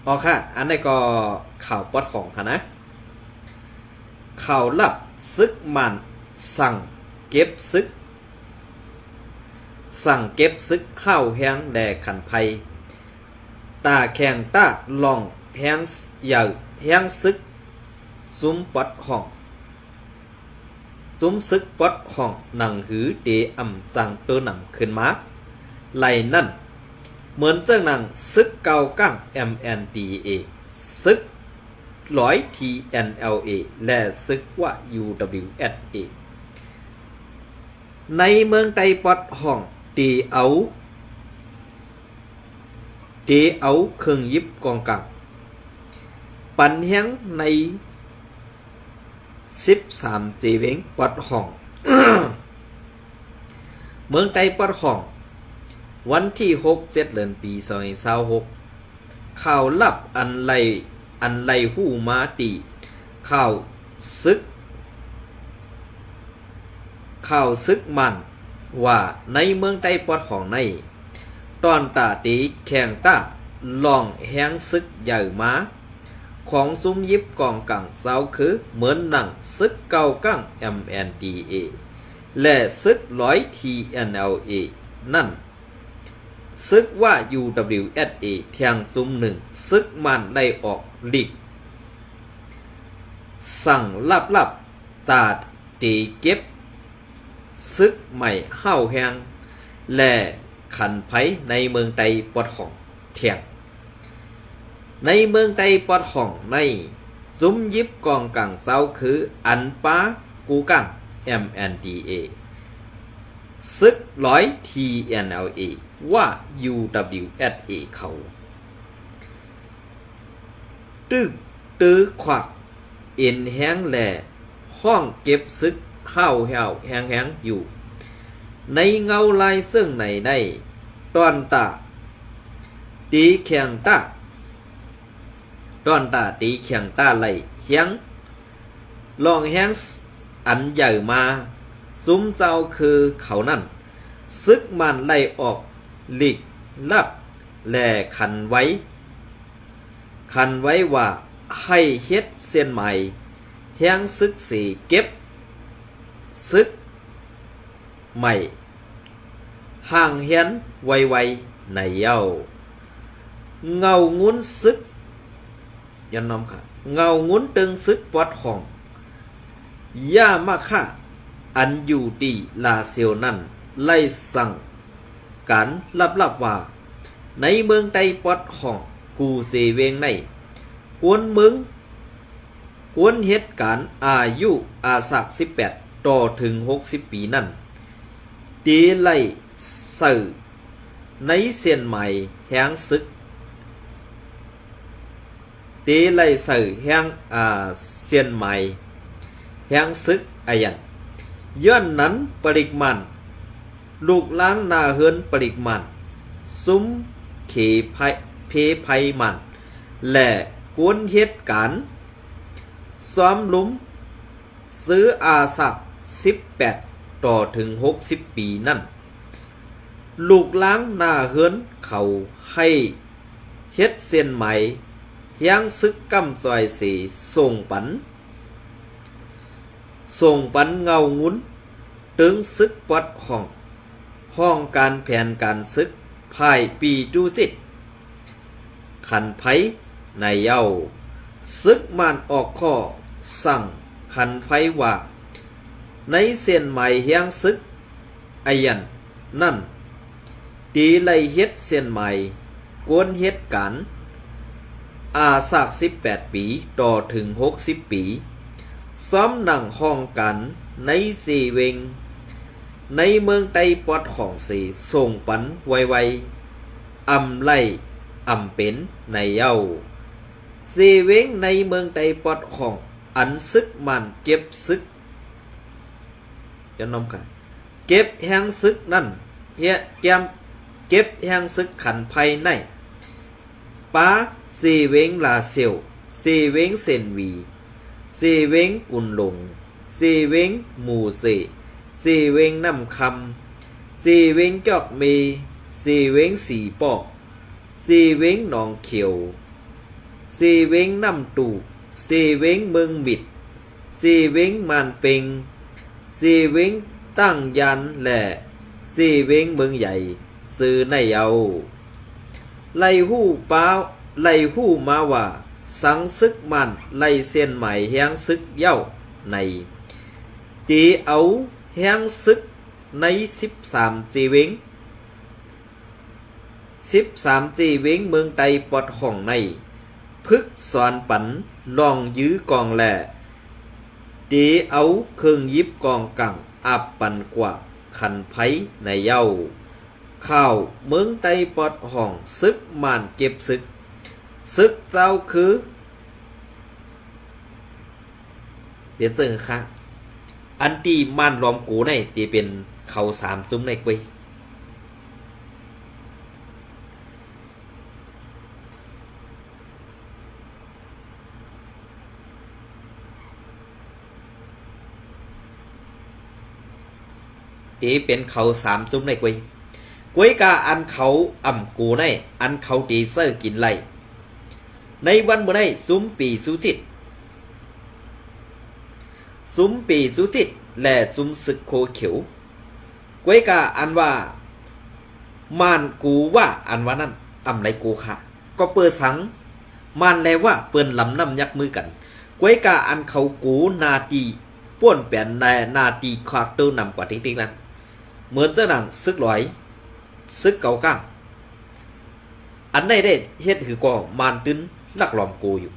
อ๋อค่ะอันนี้ก็ข่าวปอดของค่ะนะข่าวลับซึกมันสั่งเก็บซึกห้าวแหงแดขันไพตาแข่งตาลองแหงใหญ่แหงซึกซุ้มปอดของซุ้มซึกปอดของหนังหือเดอำสั่งตัวหนังขึ้นมาไหลนั่นเหมือนเจ้าหนังซึกเกากั้ง MNDA ซึกร้อย TNLA และซึกว่า UWSA ในเมืองไต้ปอดห้องตีเอาเครื่องยิบกองกังปันแห้งใน13จีเวงปอดห้อง เมืองไต้ปอดห้องวันที่6-7 เดือนปี2026ข่าวลับอันไลหู้มาตีข่าวซึกมันว่าในเมืองไต้ปอดของในตอนตาตีแข่งตาลองแห้งซึกใหญ่มาของซุ้มยิบกองกังเสาคือเหมือนหนังซึกเก่ากัง MNDA และซึกร้อย TNLA นั่นซึกว่า UWSA เทียงซุ้มหนึ่งซึกมันได้ออกลีกสั่งลับตาตีเก็บซึกใหม่ห้าวแหงและขันไผในเมืองไต้ปอดของเทียงในเมืองไต้ปอดของในซุ้มยิบกองกังเสาคืออันป้ากูกัง MNDA ซึกร้อย TNLA ว่า UWSA เขาตื้อขวักเอ็นแห้งแหล่ห้องเก็บซึกห้าวแห้งอยู่ในเงาลายซึ่งในตอนตาตีแข่งตาตีแข่งตาไหลเฮียงลองแห้งอันใหญ่มาซุ้มเจ้าคือเขานั่นซึกมันไล่ออกหลีกลับแลขันไว้ว่าให้เฮ็ดเส้นใหม่แห้งซึกสีเก็บซึกใหม่ห่างเฮียนไวในเย้าเงางุ้นซึกยันน้อมค่ะเงางุ้นตึงซึกปอดของย่ามาค่ะอันอยู่ดีลาเซียวนั่นไล่สั่งการลับว่าในเมืองไต้ปอดของกูเซเวงในกวนเหตุการณ์อายุอาศัก18ต่อถึง60ปีนั่นตีไล่สื่อในเส้นใหม่แห่งซึกตีไล่สื่อแห่งเส้นใหม่แห่งซึกอายันย้อนนั้นปริกมันลูกล้างนาเฮือนปริกมันซุ้มเพไพมันและกวนเหตุการณ์ซ้อมลุ้มซื้ออาศัก18ต่อถึง60ปีนั่นลูกล้างนาเฮือนเขาให้เฮ็ดเส้นไหมยังซึกกำซอยสีส่งปันเงางุ้นตึงซึกปอดห้องการแผนการซึกภายปีดูสิขันไผในเย้าซึกมันออกข้อสั่งขันไผว่าในเส้นไหมเฮียงซึกอายันนั่นตีไล่เฮ็ดเส้นไหมกวนเฮ็ดการอาศัก18ปีต่อถึง60ปีซ้อมหนังห้องกันในสีเวงในเมืองไต้ปอดของสีส่งปันไวอำไล่อำเป็นในเย้าสีเวงในเมืองไต้ปอดของอันซึกมันเก็บซึกยันน้อมค่ะเก็บแห้งซึกนั่นเก็บแห้งซึกขันภายในป้าสีเวงลาเซียวสีเวงเซนวีสีเวงกุนหลงสีเวงหมู่เสสีเวงน้ำคำสีเวงจอกเมสีเวงสีปอกสีเวงหนองเขียว สีเวงน้ำตู่สีเวงเมืองบิดสีเวงมานเป็งสีเวงตั้งยันและสีเวงเมืองใหญ่ซื้อในเยาไล่หู้ป้าไล่หู้มาว่าสังซึกมันไล่เส้นใหม่แหงซึกเย้าในตีเอาแหงซึกใน13จีเวงจีเวงเมืองไตปอดของในพึกสอนปันลองยื้อกองแหล่ตีเอาเครื่องยิบกองกังอับปันกว่าขันไผในเย้าข้าวเมืองไตปอดห้องซึกมันเก็บซึกเจ้าคือเปลี่ยนเสื้อค่ะอันตีมันล้อมกูในตีเป็นเขา3ซุ้มในกวยตีเป็นเขา3ซุ้มในกวยกาอันเขาอ่ำกูในอันเขาตีเสื้อกินไหลในวันเมื่อไดซุ้มปีสุจิตและซุ้มศึกโคเขียวกวยกาอันว่ามานกูว่าอันว่านั่นอำไรกูค่ะก็เปิดสังมานแล้วว่าเปิ้นลำน้ำยักมือกันกวยกาอันเขากูนาตีป้วนแป่นในนาตีควักเต้านำกว่าทิ้งๆนั้นเหมือนเจ้าหนังซึกลอยซึกเก่าก้างอันในได้เฮ็ดคือก็มานตึ้นลักหลอมกูอยู่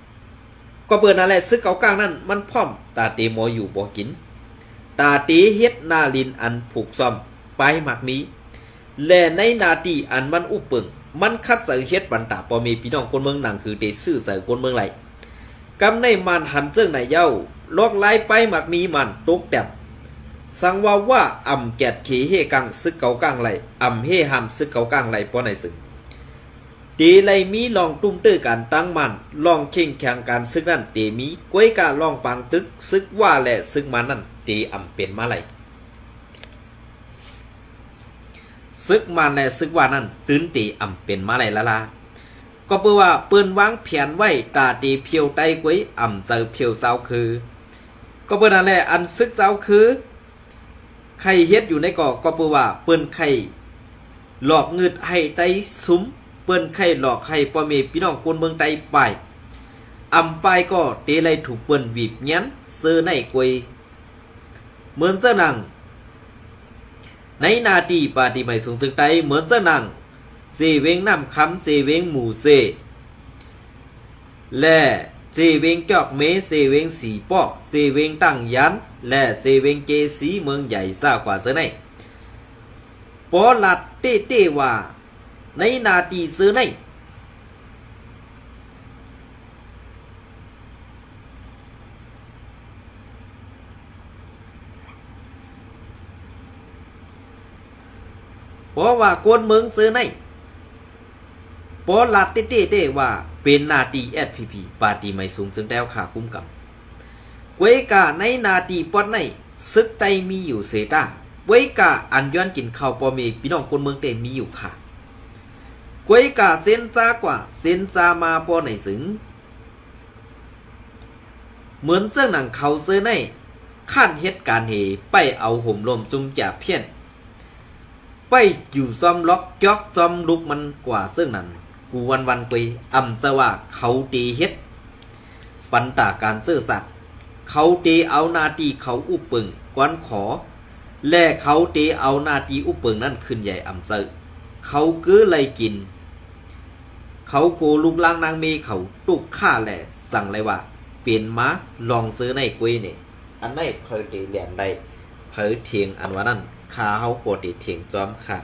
ก็เปิดนั่นแหละซึกเก่าก้างนั่นมันพร้อมตาตีหมออยู่บ่กินตาตีเฮ็ดนาลินอันผูกซ่อมไปหมักมีและในนาตีอันมันอุปเปิงมันคัดใส่เฮ็ดปันตาปอมีพี่น้องคนเมืองหนังคือเตซื่อใส่คนเมืองไหลกำในมันหันเจิ้งในเย้าลอกไล่ไปหมักมีมันตกแต้มสังว่าอ่ำแกดขี่เฮกังซึกเก่าก้างไหลอ่ำเฮหำซึกเก่าก้างไหลปอในซึ่งตีไลมีลองตุ้มตื้อการตั้งมันลองเข่งแข่งการซึกนั่นตีมีกวยกาลองปังตึกซึกว่าและซึกมานั่นตีอ่ำเป็นมาไหลซึกมาและซึกว่านั่นตื้นตีอ่ำเป็นมาไหลละก็เพื่อว่าปืนวางแผนไว้ตาตีเพียวไตกวยอ่ำเจอเพียวเศร้าคือก็เพื่อนั่นแหละอันซึกเศร้าคือใครเฮ็ดอยู่ในก็เพื่อว่าเปิ้นใครหลอกเงิดให้ไตซุ้มเปิ้นไข่หลอกให้พ่อแม่พี่น้องคนเมืองใดไปอำไปก็เตไลถูกเปิ้นวีบยันเสื้อในกวยเหมือนเจ้านังในนาทีปาฏิไม่สูงสึกใดเหมือนเจ้านังเสเวงน้ำคำเสเวงหมู่เสและเสเวงจอกเมเสเวงสีป้อเสเวงตั้งยันและเสเวงเกสีเมืองใหญ่ซ่ากว่าเสื้อในปอลัดเต้ว่าในนาทีซื้อในเพราะว่าคนเมืองซื้อในปอลัดเต้ว่าเป็นนาที SPP ปาฏิไม่สูงซึ่งแล้วขาคุ้มกำเวกาในนาทีปอดในซึกไตมีอยู่เซตาเวกาอันย้อนกินข้าวปอเมพี่น้องคนเมืองเตมีอยู่ค่ะกวยกาเส้นซ่ากว่าเส้นซ่ามาพอในสึงเหมือนเจ้าหนังเขาเสื้อในขั้นเหตุการณ์เหไปเอาห่มลมจุ่มจ่าเพี้ยนไปอยู่ซ้อมล็อกจอกซ้อมลุกมันกว่าเสื้อนั้นกูวันไปอำสว่าเขาตีเฮ็ดปันตาการเสื้อสัตว์เขาตีเอานาตีเขาอุปเปิงกวนขอและเขาตีเอานาตีอุปเปิงนั่นขึ้นใหญ่อำเสื้อเขากือไล่กินเขาโกลุกล่างนางเมเขาตุกฆ่าแหละสั่งเลยว่าเปลี่ยนม้าลองซื้อในกวยเนี่ยอันไหนเพอตีเหลี่ยมใดเพอเทียงอันว่านั่นขาเขาโกติเทียงจอมค่ะ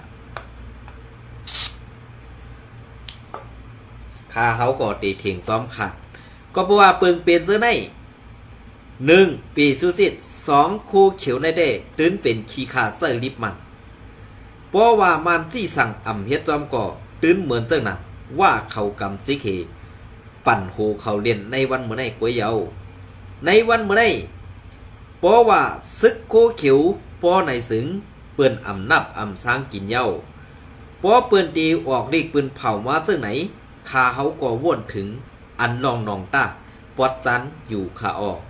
ขาเขาโกติเทียงจอมค่ะก็เพราะว่าเปิงเปลี่ยนซื้อใน1ปีสุจิต2คู่เขียวในเด้ตื้นเป็นขี้ขาเสื้อลิบมันเพราะว่ามันจี้สั่งอ่ำเฮ็ดจอมก่อตื้นเหมือนเจ้าหนักว่าเขากำซิเคปั่นโหเขาเรียนในวันเมื่อไนกวยเยาในวันเมื่อไนเพราะว่าซึกโคเขียวปอในสึงเปื่อนอ่ำนับอ่ำสร้างกินเยาเพราะเปื่อนตีออกเรียกปืนเผามาซึ่งไหนคาเขาก็ว่นถึง อันลองหนองตาปอดจันอยู่ขาออก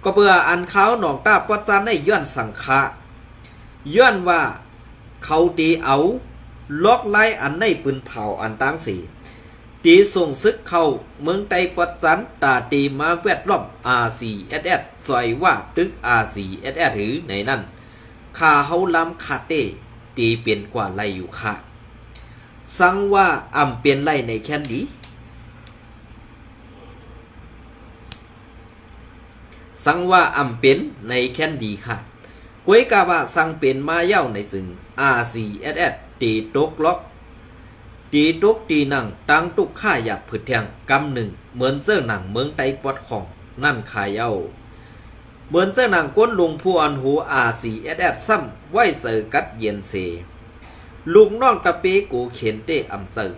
ก็เบื่ออันเขาหนองตาปอดจันได้ย้อนสังฆะย้อนว่าเขาตีเอาล็อกไล่อันในปืนเผาอันตั้งสีตีส่งซึกเข้าเมืองไตปอดจันตาตีมาแวดล้อม RCSS ซอยว่าตึก RCSS ถือในนั้นข้าเฮาล้ำคาเต้ตีเปลี่ยนกว่าไล่อยู่ค่ะสังว่าอ่ำเปลี่ยนไล่ในแค่นดีสังว่าอ่ำเป็นในแค่นดีค่ะกวยกาว่าสังเป็นมาเย้าในซึ่ง RCSS ตีตกล็อกตีตกตีหนังตั้งตุกข้าอยากผึดแทงกำหนึ่งเหมือนเจ้าหนังเมืองไตปอดของนั่นขายเย้าเหมือนเจ้าหนังก้นลงผู้อันหู RCSS ซ้ำไว้เสือกัดเย็นเสลูกน้องตะเปกูเขียนเต้อำเสือ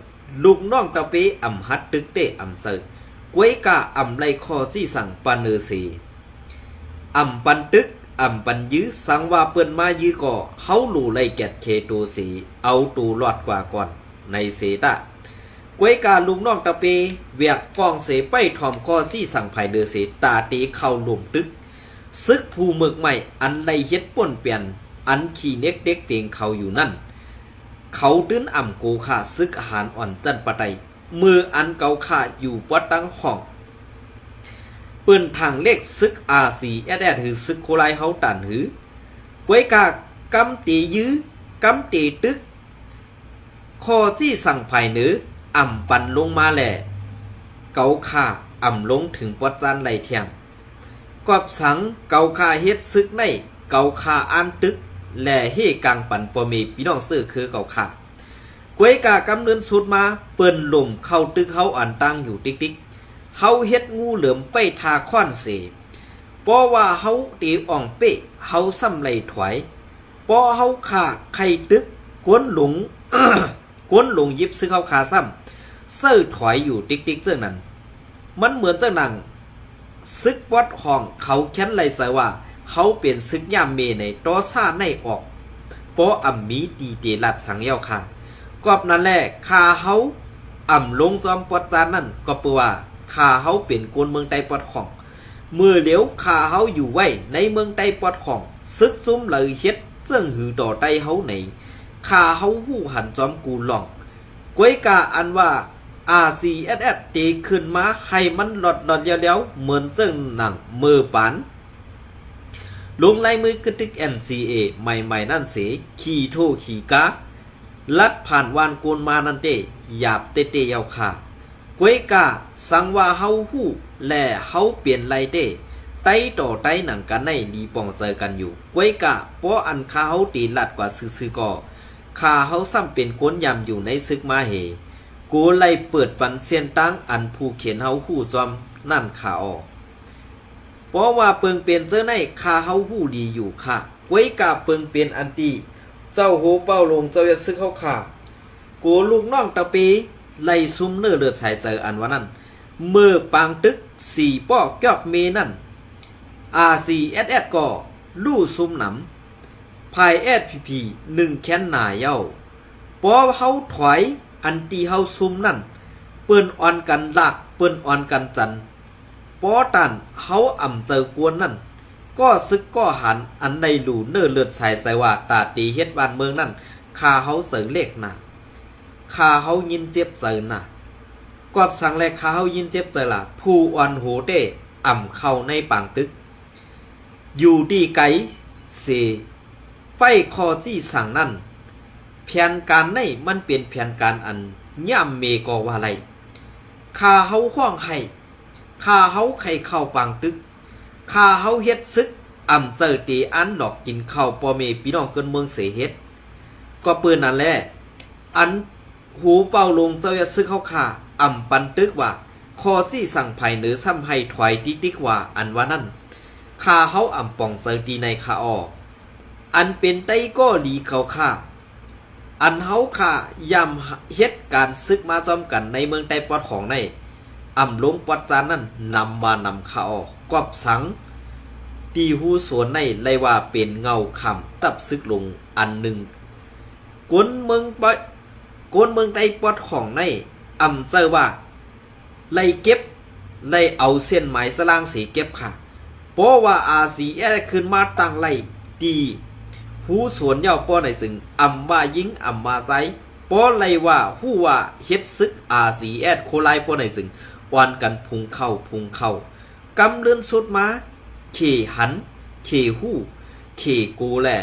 ลูกน้องตะเปอำฮัดตึกเต้อำเสือกวยกาอำไลคอซี่สั่งปานเนอเสอำปันตึกอำปันยื้อสังว่าเปิ้นมายื้อก่อเฮาหลู่ไล่แกดเคตูสีเอาตูรอดกว่าก่อนในเสตะกวยกาลุงน้องตะเปเวียกกองเสไปถอมคอซี่สั่งไผเดอเสตาตีเข้าหลุมตึกซึกภูเมือกใหม่อันไล่เฮ็ดป่นเปลี่ยนอันขี่เน็กเด็กเตียงเขาอยู่นั่นเขาตื้นอ่ำโกขาซึกอาหารอ่อนจันปะไตมืออันเกาขาอยู่ปะตั้งห้องปืนทางเลขซึก RCSS หือซึกโคไลเฮาตันหือกวยกากำตียื้อกำตีตึกคอที่สั่งภายเหนืออ่ำปันลงมาแหล่เกาขาอ่ำลงถึงปอดจันไหลเทียงกอบสังเกาขาเฮ็ดซึกในเกาขาอ่านตึกแหล่เฮกลางปันปอมีพี่น้องซื้อคือเกาขากวยกากำเนินสุดมาเปิ้นลมเข้าตึกเฮาอันตั้งอยู่ติ๊กเฮาเฮ็ดงูเหลือมไปทาค้อนเสเพราะว่าเฮาตีอ่องเป้เฮาซ้ำไหลถอยเพราะเฮาขาไข่ตึกกวนหลง กวนหลงยิบซื้อเฮาขาซ้ำเซ้อถอยอยู่ติ๊กเจ้านั้นมันเหมือนเจ้าหนังซึกวัดห้องเขาแค้นไหลใส่ว่าเฮาเป็นซึกยามเมในตอซ่าในออกเพราะอ่ำมีตีเตลัดสังเยาค่ะกอบนั่นแหละคาเฮาอ่ำลงจอมปอดจานนั่นก็เปว่าข้าเฮาเป็นคนเมืองไตปอดของเมื่อเดี๋ยวข้าเฮาอยู่ไว้ในเมืองไตปอดของซึกซุ้มเลยเฮ็ดซึ่งหือต่อไตเฮาในข้าเฮาหู้หันจอมกูหลองกวยกาอันว่า RCSS ตีขึ้นมาให้มันหลอดแล้วเหมือนซึ่งหนังมือปานลงลายมือกระติก NCA ใหม่ๆนั่นเสขี่โทขี่กาลัดผ่านวานโกนมานั่นเตหยาบเตเยาวค่ะกวยกาสังว่าเฮาฮู้และเฮาเปลี่ยนไลเต้ไตต่อไตหนังกันในดีปองเซอกันอยู่กวยกาเพราะอันคาเฮาตีลัดกว่าซื่อๆก็คาเฮาซ้ำเป็นก้นยำอยู่ในซึกมาเหกูไล่เปิดปันเสียนตั้งอันผู้เขียนเฮาฮู้จอมนั่นขาออกเพราะว่าเปิงเป็นเจ้าในคาเฮาฮู้ดีอยู่ค่ะกวยกาเปิงเป็นอันตีเจ้าโหเป้าลงเจ้าอยากซึกเฮาค่ะกูลูกน้องตะปีไล่ซุ่มเนื้อเลือดสายเจออันว่านั่นเมื่อปางตึกสี่ป้อกยอกเมนั่น RCSS ก็ลู่ซุ่มหนำภาย SPP 1แค้นหนาเย้าพอเฮาถอยอันตีเฮาซุ่มนั่นเปิ้นอ่อนกันลากเปิ้นอ่อนกันจันพอตันเฮาอ่ำเจอกวนนั่นก็ซึกก็หันอันในหลู่เนื้อเลือดสายใส่ว่าตาตีเฮ็ดบ้านเมืองนั่นคาเฮาเสือเลขน่ะคาเฮายินเจ็บใจน่ะกอบสั่งแลคาเฮายินเจ็บใจล่ะผู้อ่อนโหเต้อ่ำเข้าในปางตึกอยู่ดีไกเสไปคอจี้สั่งนั่นแผนการในมันเป็นแผนการอันย่ำเมกอว่าไรคาเฮาห้องให้คาเฮาไข่เข้าปางตึกคาเฮาเฮ็ดซึกอ่ำเจอตีอันดอกกินข้าวปอเมพี่น้องเกินเมืองเสเฮ็ดก็ปืนนั่นแหละอันหูเป่าลงเจ้าอยากซึกเข้าขาอ่ำปันตึกว่าคอซี่สั่งไผ่เหนือซ้ำให้ถอยติ๊กว่าอันว่านั่นคาเฮาอ่ำป่องเซอร์ตีในคาอออันเป็นไตก็ดีเขาค่าอันเฮาค่ายำเฮ็ดการซึกมาจอมกันในเมืองไตปอดของในอ่ำลงปอดจานนั่นนำมานำคาออกอบสังตีหูสวนในไลว่าเป็นเงาคำตับซึกลงอันหนึ่งกวนเมืองไตปอดของในอ่ำเจอว่าไล่เก็บ ไล่เอาเส้นไหมสลางสีเก็บค่ะเพราะว่าอาซีแอขึ้นมาตั้งไล่ดีผู้สวนเย้าป้อในซึ่งอำว่ายิงอำว่าไซป้อไล่ว่าผู้ว่าเฮ็ดซึกอาซีแอโคไลป้อในซึ่งวานกันพุงเข้ากำเลื่อนสุดมาเขหันเขหู้เขกูแหล่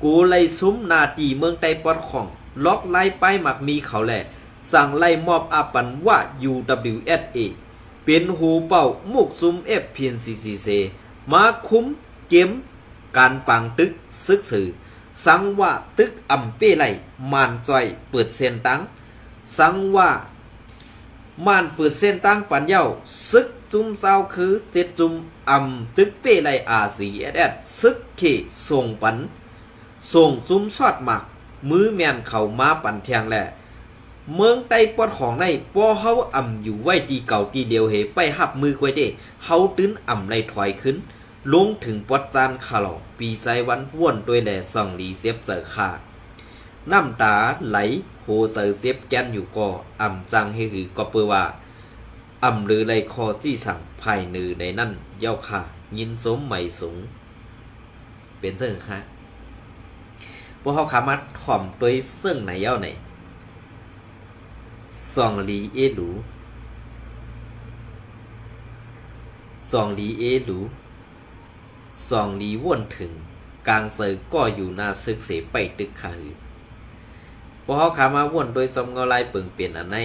กูไล่ซุ้มนาตีเมืองไต้ปอดของล็อกไล่ไปหมักมีเขาแหล่สั่งไล่มอบอาปันว่า UWSA เป็นหูเป่ามุกซุ้ม FPNCC มาคุ้มเกมการปังตึกซึกสื่อสังว่าตึกอำเป้ไหลมานจอยเปิดเส้นตังสังว่ามานเปิดเส้นตังปันเย้าซึกจุ่มเจ้าคือเจ็ดจุ่มอำตึกเป้ไหลRCSSซึกเขส่งปันส่งจุ่มซอดหมักมือแมนเข้ามาปันเทียงแหละเมืองไต้ปอดของในป้อเฮาอ่ำอยู่ไว้ตีเก่าตีเดียวเหไปหับมือกวยเด้เฮาตื้นอ่ำไล่ถอยขึ้นลงถึงปอดจานคาหลอปีไซวันว่นด้วยแหล่ส่องหลีเสียบเจอขาน้ำตาไหลโหเสือเสียบแกนอยู่ก็อ่ำจังให้หือก็เปือว่าอ่ำหรือไรคอจี้สั่งภายนือในนั่นเย้าขายินสมใหม่สูงเป็นเสื่อค่ะพวกเขาขามาถ่อมตัวเสื่องไหนเย้าไหนซองลีเอหลูซองลีเอหลูซองลีว่นถึงกลางเสือก็อยู่หน้าซึกเสไปตึกขาหือพอเขาขามาว่นโดยสมเงาลายเปิ่งเปลี่ยนอันไหน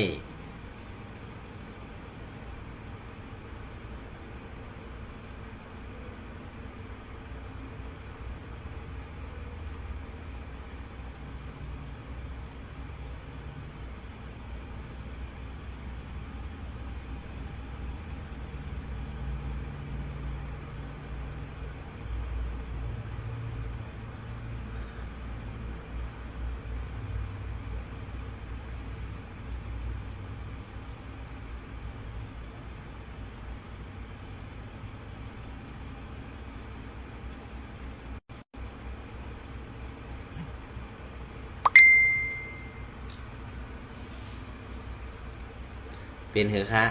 เป็นเหรอคะ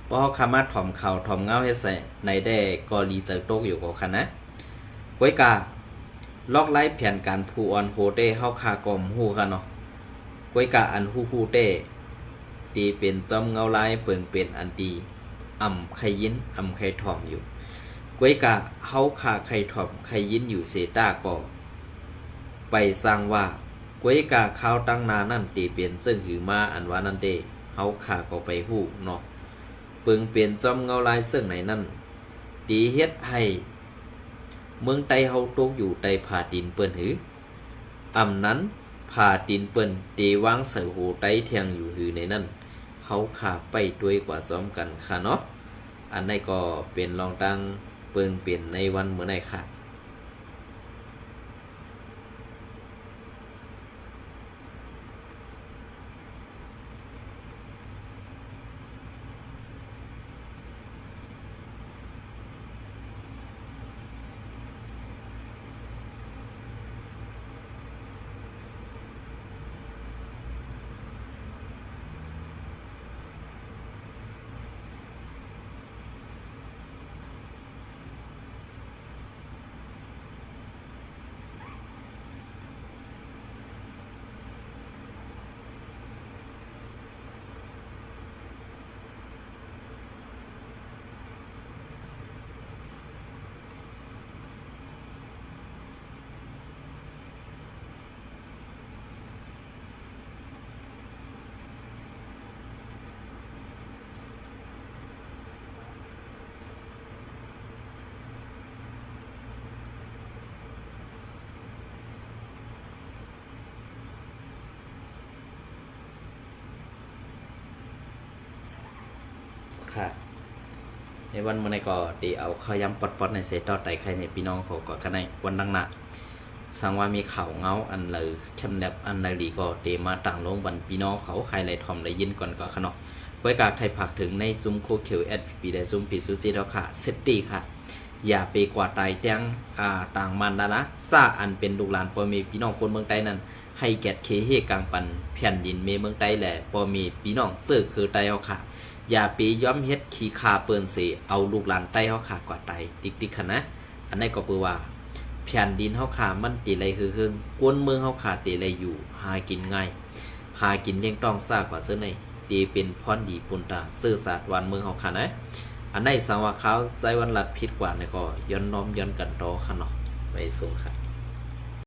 เพราะเขาขามาถ่อมเข่าถ่อมเงาให้ใส่ในได้กอรีเจอโต๊กอยู่กับคันนะก้อยกาล็อกไล่แผนการผู้ออนโฮเต้เฮาคากอมฮู้ค่ะเนาะก้อยกาอันฮู้เต้ตีเป็นจอมเงาลายเปิ่งเป็นอันตีอ่ำไขยินอ่ำไขถ่อมอยู่ก้อยกาเฮาคาไขถ่อมไขยินอยู่เซตาก็ไปสร้างว่าก้อยกาข้าวตั้งนานั่นตีเป็นซึ่งหือมาอันว่านั่นเด้เฮาขาก็ไปฮู้เนาะเปิงเปลี่ยนจอมเงาลายซึ่งไหนนั่นตีเฮ็ดให้เมืองไต้เฮาตกอยู่ใต้ผาดินเปิ้นหืออำนั้นผาดินเปิ้นตีวางเสือโหไต้เทียงอยู่หือในนั่นเฮาขาไปด้วยกว่าซ้อมกันค่ะเนาะอันนี้ก็เป็นรองตั้งเปิงเปลี่ยนในวันเมื่อไหร่ค่ะค่ะในวันเมื่อไหร่ก็ตีเอาข้าวยำปอดๆในเศษต่อไตใครในพี่น้องเขาก็กันในวันดังหนักสังว่ามีข่าวเงาอันเลยเข้มแนบอันเลยดีก็เตมาต่างลงบันพี่น้องเขาใครไหลทอมไหลยินก่อนก็ขนมไว้กาใครผักถึงในซุ่มโคเขียวSPPได้ซุ่มปีซูซีแล้วค่ะเซฟตี้ค่ะอย่าไปกว่าตายแจ้งต่างมันนะซาอันเป็นลูกหลานปอมีพี่น้องคนเมืองใต้นั้นให้แกดเคเฮกลางปันแผ่นดินเมเมืองใต้แหละปอมีพี่น้องเสือคือไตเอาค่ะ อย่าไปย้อมเฮ็ดขี้คาเปิ้นเสเอาลูกหลานใต้เฮาขากว่าไตติ๊กๆคั่นนะอันนั้นก็เปือว่าแผ่นดินเฮาขามันติไรคือฮึงกวนเมืองเฮาขาติไรอยู่หากินง่ายหากินยังต้องซ่ากว่าซื่อในตีเป็นพรดีปุนตาซื่อสัตย์วันเมืองเฮาขานะอันไหนสังว่าเขาใจวันลัดผิดกว่านี่ก็ย้อนน้อมย้อนกันต่อคั่นเนาะไปส่งค่ะ